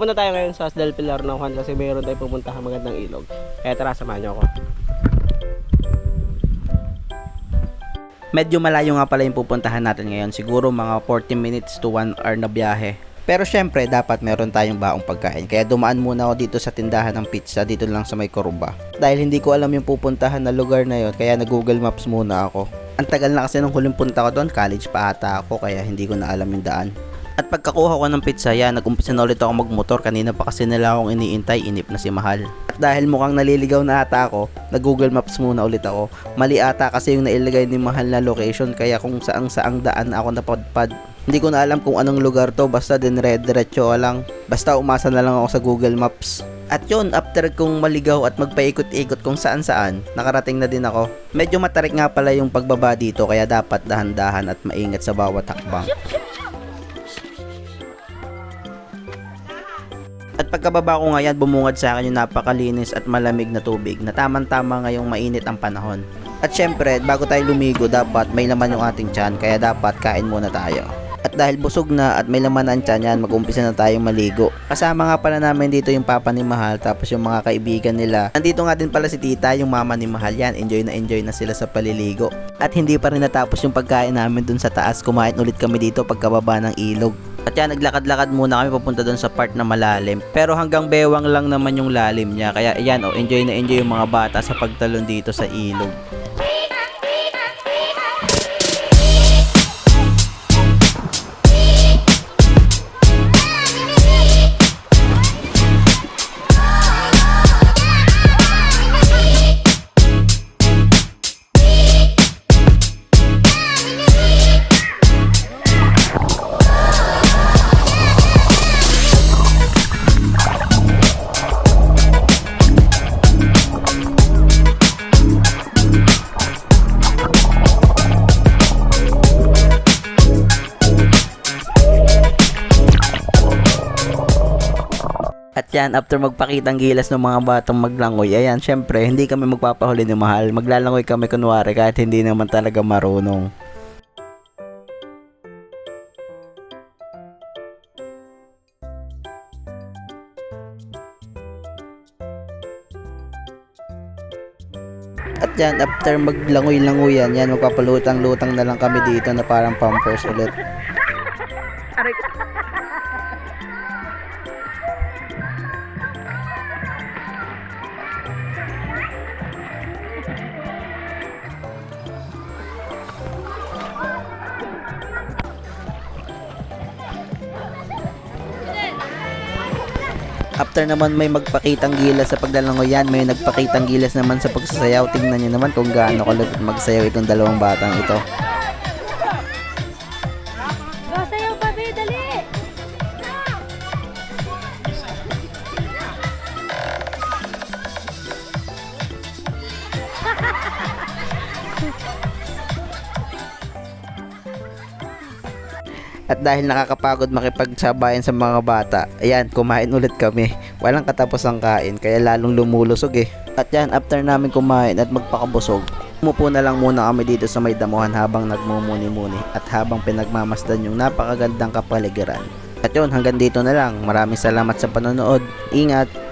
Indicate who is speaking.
Speaker 1: pupunta tayo ngayon sa Del Pilar ng Juan kasi mayroon tayong pupuntahan magandang ilog. Kaya tara, samahan niyo ako. Medyo malayo nga pala yung pupuntahan natin ngayon. Siguro mga 40 minutes to 1 hour na biyahe. Pero syempre, dapat meron tayong baong pagkain. Kaya dumaan muna ako dito sa tindahan ng pizza dito lang sa may Coruba. Dahil hindi ko alam yung pupuntahan na lugar na yun, kaya nag-Google Maps muna ako. Ang tagal na kasi nung huling punta ko doon, college pa ata ako, kaya hindi ko na alam yung daan. At pagkakuha ko ng pizza, yan, nag-umpisa na ulit ako magmotor. Kanina pa kasi nila akong iniintay, inip na si Mahal. At dahil mukhang naliligaw na ata ako, nag-Google Maps muna ulit ako. Mali ata kasi yung nailagay ni Mahal na location, kaya kung saang daan ako napadpad. Hindi ko na alam kung anong lugar to, basta dinre-diretso lang. Basta umasa na lang ako sa Google Maps. At yun, after kong maligaw at magpaikot-ikot kung saan-saan, nakarating na din ako. Medyo matarik nga pala yung pagbaba dito, kaya dapat dahan-dahan at maingat sa bawat hakbang. At pagkababa ko ngayon, bumungad sa akin yung napakalinis at malamig na tubig na tamang-tama ngayong mainit ang panahon. At syempre, bago tayo lumigo, dapat may laman yung ating tiyan, kaya dapat kain muna tayo. At dahil busog na at may laman ang tiyan yan, mag-umpisa na tayong maligo. Kasama nga pala namin dito yung papa ni Mahal, tapos yung mga kaibigan nila. Nandito nga din pala si tita, yung mama ni Mahal yan. Enjoy na sila sa paliligo. At hindi pa rin natapos yung pagkain namin dun sa taas. Kumain ulit kami dito pagkababa ng ilog. At yan, naglakad-lakad muna kami papunta doon sa part na malalim. Pero hanggang bewang lang naman yung lalim niya. Kaya ayan, enjoy na enjoy yung mga bata sa pagtalon dito sa ilog. At yan, after magpakitang gilas ng mga batang maglangoy, ayan, syempre, hindi kami magpapahuli ni Mahal. Maglalangoy kami kunwari kahit hindi naman talaga marunong. At yan, after maglangoy-langoyan, yan, magpapalutang-lutang na lang kami dito na parang pampers ulit. After naman may magpakitang gilas sa paglalangoy, yan, may nagpakitang gilas naman sa pagsasayaw. Tingnan nyo naman kung gaano kalupit magsayaw itong dalawang batang ito.
Speaker 2: Sayaw pa, be, dali!
Speaker 1: At dahil nakakapagod makipagsabayan sa mga bata, ayan, kumain ulit kami. Walang katapos ang kain, kaya lalong lumulusog eh. At yan, after namin kumain at magpakabusog, umupo na lang muna kami dito sa may damuhan habang nagmumuni-muni at habang pinagmamasdan yung napakagandang kapaligiran. At yun, hanggang dito na lang. Maraming salamat sa panonood. Ingat!